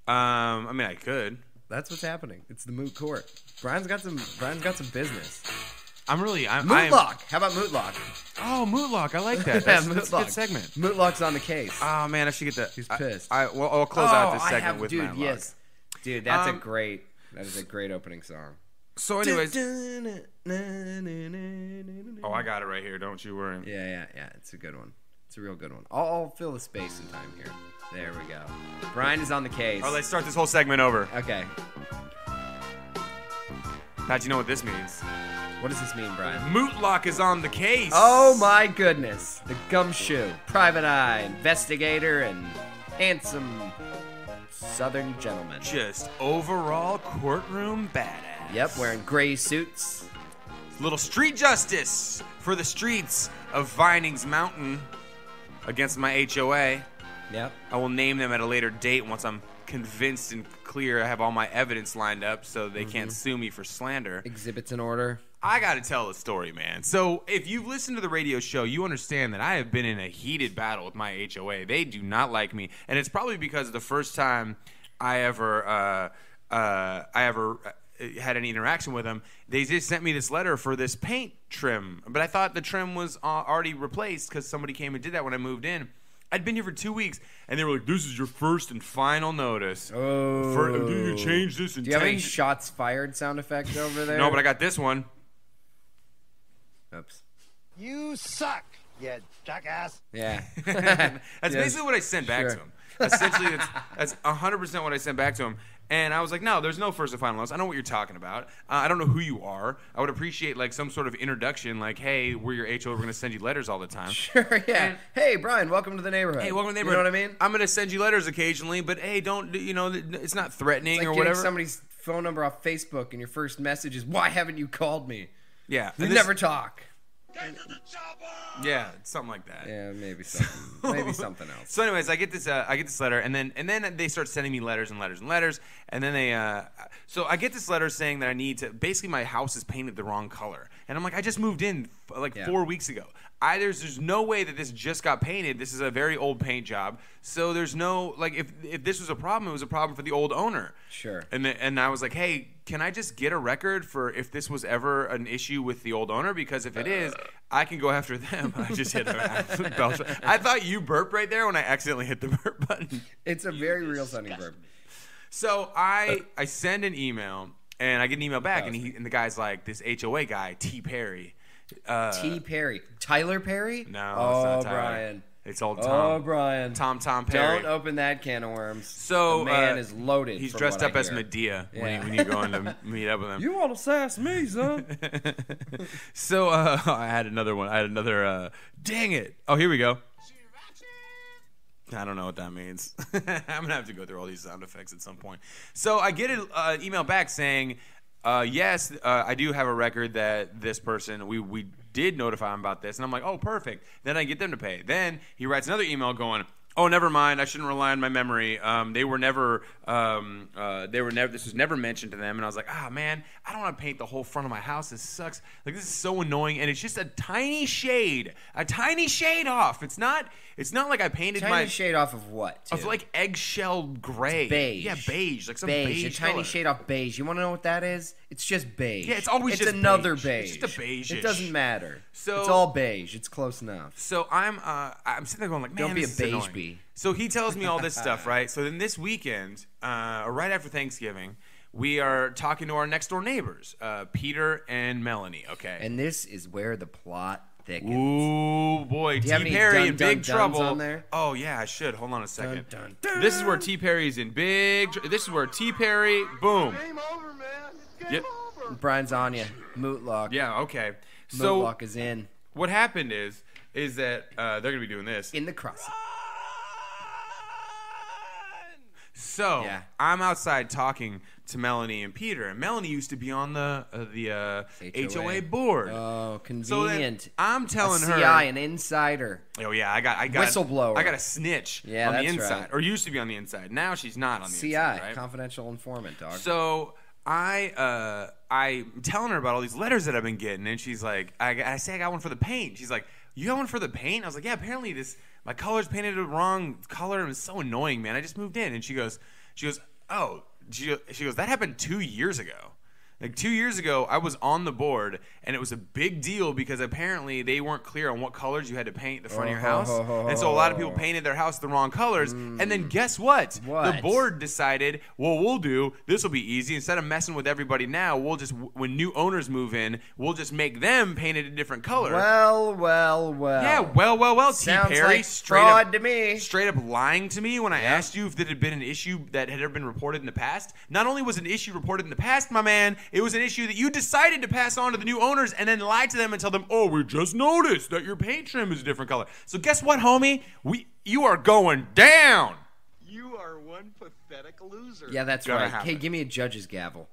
I mean, I could. That's what's happening. It's the moot court. Brian's got some business. Mootlock. How about Mootlock? Oh, Mootlock. I like that. That's a good segment. Mootlock's on the case. Oh man, I should get that. He's pissed. I'll close out this segment with Matlock. Yes. Dude, that is a great opening song. So anyways. Oh, I got it right here. Don't you worry. Yeah. It's a good one. It's a real good one. I'll fill the space and time here. There we go. Brian is on the case. Oh, let's start this whole segment over. Okay. Pat, you know what this means? What does this mean, Brian? Mootlock is on the case. Oh my goodness. The gumshoe, private eye, investigator, and handsome southern gentleman. Just overall courtroom badass. Yep, wearing gray suits. Little street justice for the streets of Vinings Mountain against my HOA. Yep. I will name them at a later date once I'm convinced and clear I have all my evidence lined up so they can't sue me for slander. Exhibits in order. I got to tell a story, man. So if you've listened to the radio show, you understand that I have been in a heated battle with my HOA. They do not like me. And it's probably because the first time I ever had any interaction with them, they just sent me this letter for this paint trim. But I thought the trim was already replaced because somebody came and did that when I moved in. I'd been here for 2 weeks, and they were like, this is your first and final notice. Oh. You change this and Do you have any shots fired sound effects over there? No, but I got this one. Oops. You suck, you jackass. Yeah. That's basically what I sent back to him. Essentially, that's 100% what I sent back to him. And I was like, no, there's no first and final notice. I know what you're talking about. I don't know who you are. I would appreciate like some sort of introduction, like, hey, we're your HOA. We're going to send you letters all the time. Sure, yeah. And, hey, Brian, welcome to the neighborhood. Hey, welcome to the neighborhood. You know what I mean? I'm going to send you letters occasionally, but hey, don't, it's not threatening it's like or getting whatever. Somebody's phone number off Facebook and your first message is, why haven't you called me? Yeah. We never talk. Yeah, something like that. Yeah, maybe something. Maybe something else. So, anyways, I get this letter, and then they start sending me letters and letters and letters, and then so I get this letter saying that I need to. Basically, my house is painted the wrong color, and I'm like, I just moved in 4 weeks ago. There's no way that this just got painted. This is a very old paint job, so there's no if this was a problem, it was a problem for the old owner. Sure. And I was like, hey, can I just get a record for if this was ever an issue with the old owner? Because if it is, I can go after them. I just hit a belch. I thought you burped right there when I accidentally hit the burp button. It's a very real sounding burp. So I send an email, and I get an email back, and the guy's like, this HOA guy, T. Perry. T. Perry. Tyler Perry? No, oh, it's not Tyler. Brian. It's old Tom. Oh, Brian. Tom Perry. Don't open that can of worms. So the man is loaded. He's dressed up as Medea when you go in to meet up with him. You want to sass me, son? So I had another one. I had another. Dang it! Oh, here we go. I don't know what that means. I'm gonna have to go through all these sound effects at some point. So I get an email back saying, yes, I do have a record that this person we did notify him about this, and I'm like, oh, perfect. Then I get them to pay. Then he writes another email going, oh, never mind. I shouldn't rely on my memory. They were never. This was never mentioned to them. And I was like, man, I don't want to paint the whole front of my house. This sucks. Like, this is so annoying. And it's just a tiny shade off. It's not like I painted tiny shade off of what? Of like eggshell gray. It's beige. Yeah, beige. Like some beige. A tiny color. shade off beige. You want to know what that is? It's just beige. Yeah, it's always just another beige. beige. It's just a beige. It doesn't matter. So it's all beige. It's close enough. So I'm sitting there going like, man, don't be a this beige is annoying. bee. So he tells me all this stuff, right? So then this weekend, right after Thanksgiving, we are talking to our next door neighbors, Peter and Melanie. Okay. And this is where the plot thickens. Ooh, boy. Do you have T. any Perry in big duns trouble. on there? Oh, yeah, I should. Hold on a second. Dun, dun. This is where T. Perry's in big This is where T. Perry, boom. Game over, man. It's game Yep. over. Brian's on you. Mootlock. Yeah, okay. So Mootlock is in. what happened is that they're going to be doing this. In the cross. So Yeah. I'm outside talking to Melanie and Peter, and Melanie used to be on the HOA board. Oh, So then convenient. I'm telling her, CI, an insider. oh yeah, I got Whistleblower. I got a snitch Yeah, on the that's inside, right. or used to be on the inside. Now she's not on the CI, inside, right? confidential informant, dog. So I'm telling her about all these letters that I've been getting, and she's like, I say I got one for the paint. She's like, you got one for the paint? I was like, yeah. Apparently my color's painted the wrong color, and it's so annoying, man. I just moved in, and she goes, oh, she goes, that happened 2 years ago. Like 2 years ago, I was on the board, and it was a big deal because apparently they weren't clear on what colors you had to paint the front of your house. And so a lot of people painted their house the wrong colors. And then guess what? The board decided, well, this will be easy. Instead of messing with everybody now, we'll just, when new owners move in, we'll just make them paint it a different color. Well. Yeah, well. T. Sounds Perry like straight fraud up, to me. Straight up lying to me when I asked you if it had been an issue that had ever been reported in the past. Not only was an issue reported in the past, my man, it was an issue that you decided to pass on to the new owners and then lie to them and tell them, oh, we just noticed that your paint trim is a different color. So guess what, homie? You are going down. You are one pathetic loser. Yeah, that's Gotta right. happen. Hey, give me a judge's gavel.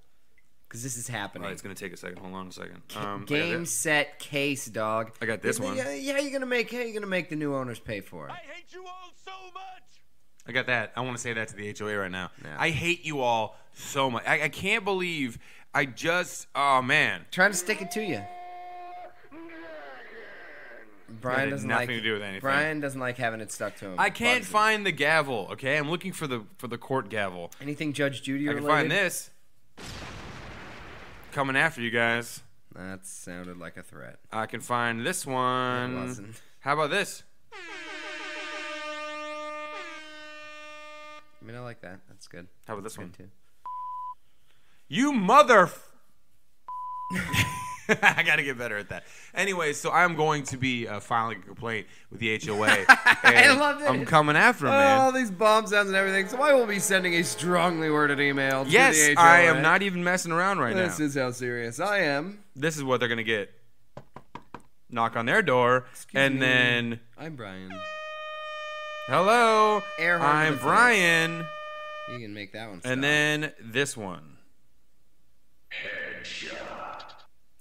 Because this is happening. All right, it's going to take a second. Hold on a second. Game, set, case, dog. I got this one. Yeah, you're gonna make the new owners pay for it. I hate you all so much. I got that. I want to say that to the HOA right now. Yeah. I hate you all so much. I can't believe oh, man. Trying to stick it to you. Brian had doesn't nothing like to do with anything. Brian doesn't like having it stuck to him. I can't Bugs him. find the gavel, okay? I'm looking for the court gavel. Anything Judge Judy I related. can find this. Coming after you guys. That sounded like a threat. I can find this one. It wasn't. How about this? I mean, I like that. That's good. How about this Good one? too. You mother... I got to get better at that. Anyway, so I'm going to be filing a complaint with the HOA. I love it. I'm coming after him, Oh, man. all these bomb sounds and everything. So I will be sending a strongly worded email to Yes, the HOA. I am not even messing around right This now. is how serious I am. This is what they're going to get. Knock on their door, and me. then... I'm Brian. Hello, Air horn to I'm the face. Brian. You can make that one stop. And then this one.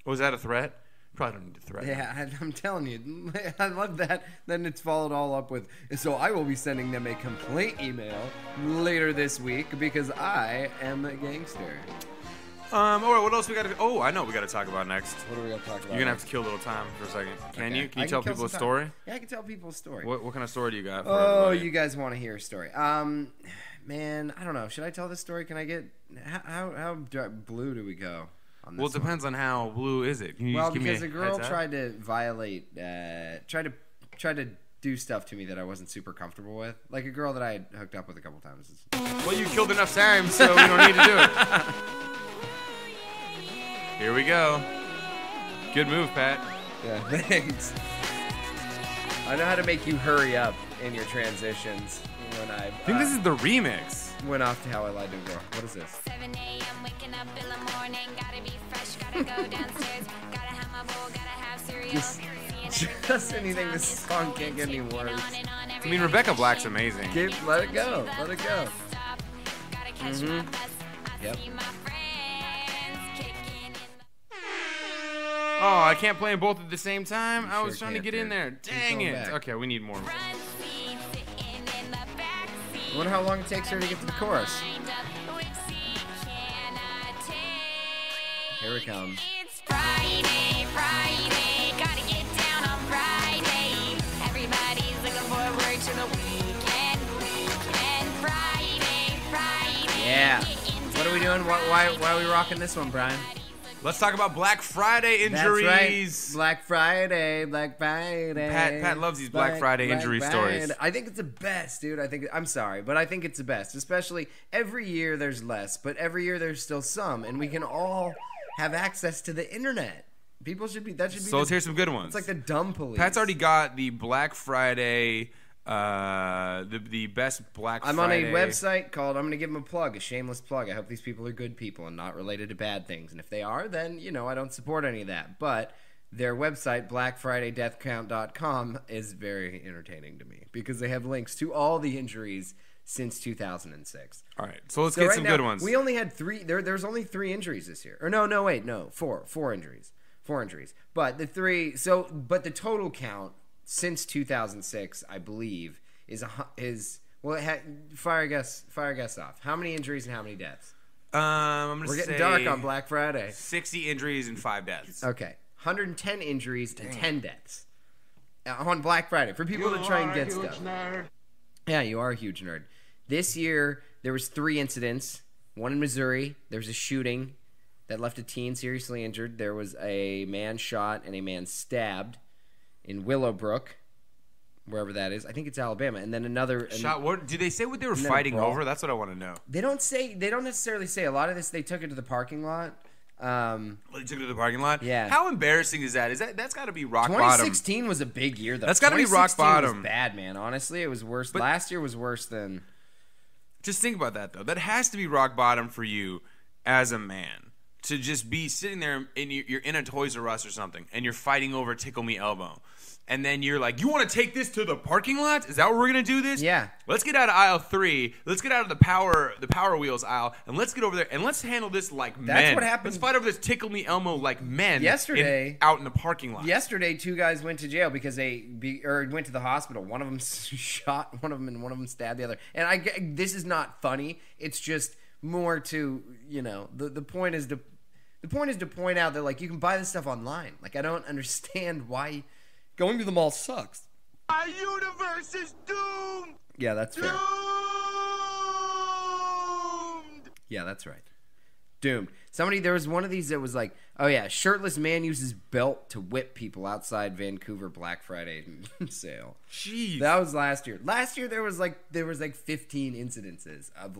Was that a threat? Probably don't need to threaten. Yeah, I'm telling you. I love that. Then it's followed all up with, so I will be sending them a complaint email later this week because I am a gangster. All right, what else we got to... Oh, I know what we got to talk about next. What are we going to talk about? You're going to have to kill a little time for a second. Can Okay. you? Can I you tell kill people a some story? time. Yeah, I can tell people a story. What kind of story do you got for Oh, everybody? you guys want to hear a story? Man, I don't know. Should I tell this story? Can I get... How blue do we go on this Well, it depends on how blue is it. Can you Well, just give me because a girl heads up? tried to violate... tried to do stuff to me that I wasn't super comfortable with. Like a girl that I had hooked up with a couple times. Well, you killed enough times, so we don't need to do it. Here we go. Good move, Pat. Yeah, thanks. I know how to make you hurry up in your transitions when I think this is the remix. Went off to How I Lied to a Girl. What is this? 7 a.m. waking up in the morning, gotta be fresh, gotta go downstairs, gotta have my bowl, gotta have cereal. Just anything. This song can't get any worse. I mean, Rebecca Black's amazing. Let it go. Let it go. Yep. Oh, I can't play them both at the same time? I was sure trying to can't, get in dude. there. Keep Dang going it. back. Okay, we need more. I wonder how long it takes her to get to the chorus. Here it comes. It's Friday, gotta get down on Friday. Everybody's looking forward to the weekend, Friday. Yeah. What are we doing? Why are we rocking this one, Brian? Let's talk about Black Friday injuries. That's right. Black Friday. Pat loves these Black Friday injury stories. I think it's the best, dude. I'm sorry, but I think it's the best. Especially every year there's less, but every year there's still some, and we can all have access to the internet. People should be. So let's hear some good ones. It's like the dumb police. Pat's already got the Black Friday. The best Black Friday. I'm on a website called, I'm going to give them a plug, a shameless plug. I hope these people are good people and not related to bad things. And if they are, then, I don't support any of that. But their website, blackfridaydeathcount.com, is very entertaining to me because they have links to all the injuries since 2006. All right, so let's get some good ones. We only had 3. There's only 3 injuries this year. Or no, 4 injuries. 4 injuries. But the 3, but the total count since 2006, I believe, fire a guess off. How many injuries and how many deaths? We're getting dark on Black Friday. 60 injuries and 5 deaths. Okay, 110 injuries and 10 deaths on Black Friday for people to try and get stuff. Nerd. Yeah, you are a huge nerd. This year there was 3 incidents. One in Missouri. There was a shooting that left a teen seriously injured. There was a man shot and a man stabbed in Willowbrook, wherever that is. I think it's Alabama. And then another shot. What did they say? What they were fighting over? That's what I want to know. They don't necessarily say. A lot of this they took it to the parking lot. They took it to the parking lot. Yeah. How embarrassing is that? That's got to be rock bottom. 2016 was a big year, though. That's got to be rock bottom. Was bad, man. Honestly, it was worse. But last year was worse than. Just think about that, though. That has to be rock bottom for you as a man. To just be sitting there and you're in a Toys R Us or something and you're fighting over Tickle Me Elmo. And then you're like, you want to take this to the parking lot? Is that where we're going to do this? Yeah. Let's get out of aisle 3. Let's get out of the Power Wheels aisle. And let's get over there. And let's handle this like men. That's what happened. Let's fight over this Tickle Me Elmo like men. Yesterday. Out in the parking lot. Yesterday, 2 guys went to jail because went to the hospital. One of them shot one of them and one of them stabbed the other. And this is not funny. It's just more to, the point is to... The point is to point out that, you can buy this stuff online. I don't understand why going to the mall sucks. Our universe is doomed! Yeah, that's fair. Doomed! Yeah, that's right. Doomed. There was one of these that was like, oh yeah, shirtless man uses belt to whip people outside Vancouver Black Friday sale. Jeez. That was last year. Last year there was 15 incidences of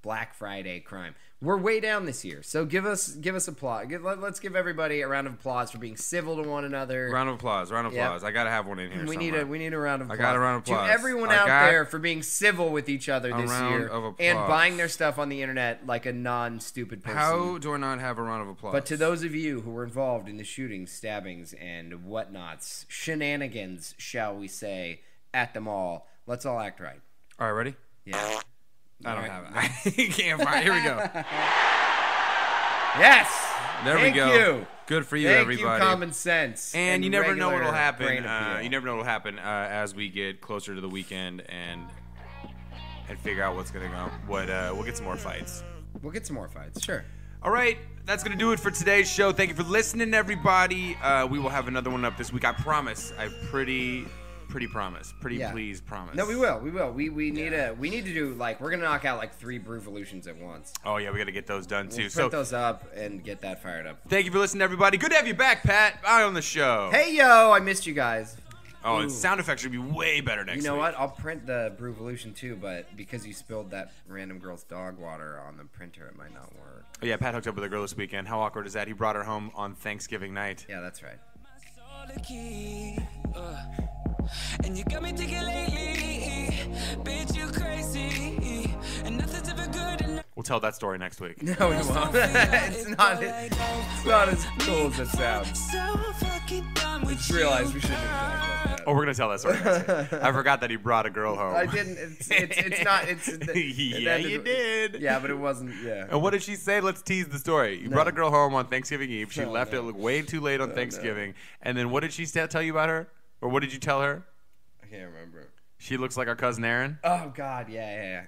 Black Friday crime. We're way down this year, so give us applause. Let's give everybody a round of applause for being civil to one another. Round of applause. Yep. I gotta have one in here. We need a round of applause. I got a round of applause to everyone out there for being civil with each other this year and buying their stuff on the internet like a non-stupid person. How do I not have a round of applause? But to those of you who were involved in the shootings, stabbings, and whatnots, shenanigans, shall we say, at the mall, let's all act right. All right, ready? Yeah. I don't have it. I can't find it. Here we go. Yes. There we go. You. Good for you, Thank everybody. you, common sense. And you never know what'll happen. You never know what'll happen as we get closer to the weekend and figure out what's gonna go. We'll get some more fights. We'll get some more fights. Sure. All right, that's going to do it for today's show. Thank you for listening, everybody. We will have another one up this week. I promise. I pretty promise. Please promise. No, we will. We need to do we're gonna knock out 3 Brewvolutions at once. Oh yeah, we got to get those done too. We'll print those up and get that fired up. Thank you for listening, everybody. Good to have you back, Pat. Bye on the show. Hey yo, I missed you guys. Oh, and sound effects should be way better next week. You know what? I'll print the Brewvolution too, but because you spilled that random girl's dog water on the printer, it might not work. Oh yeah, Pat hooked up with a girl this weekend. How awkward is that? He brought her home on Thanksgiving night. Yeah, that's right. And you got me thinking lately, bitch, you crazy, and nothing's ever good enough. We'll tell that story next week. No, we won't. It's not as cool as it sounds. I just realized we shouldn't have talked about that. Oh, we're gonna tell that story next week. I forgot that he brought a girl home. I didn't. It's not. Yeah, you did. Yeah, but it wasn't. Yeah. And what did she say? Let's tease the story. You brought a girl home on Thanksgiving Eve. She left it way too late on Thanksgiving. And then what did she tell you about her? Or what did you tell her? I can't remember. She looks like our cousin Aaron. Oh God, yeah.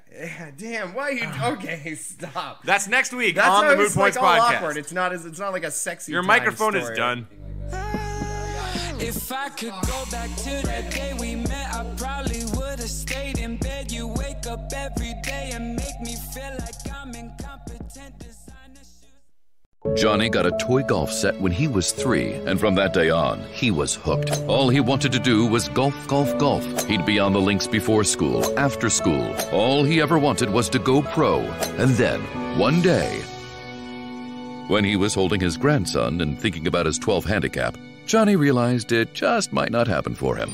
Damn, why are you? Okay, stop. That's next week That's on the Moot Points Podcast. Awkward. It's not like a sexy. Your microphone is done. If I could go back to that day we met, I probably would have stayed in bed. You wake up every day and make me feel like I'm incompetent. Johnny got a toy golf set when he was 3, and from that day on, he was hooked. All he wanted to do was golf, golf, golf. He'd be on the links before school, after school. All he ever wanted was to go pro. And then, one day, when he was holding his grandson and thinking about his 12 handicap, Johnny realized it just might not happen for him.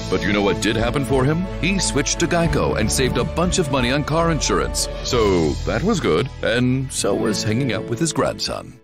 But you know what did happen for him? He switched to Geico and saved a bunch of money on car insurance. So that was good, and so was hanging out with his grandson.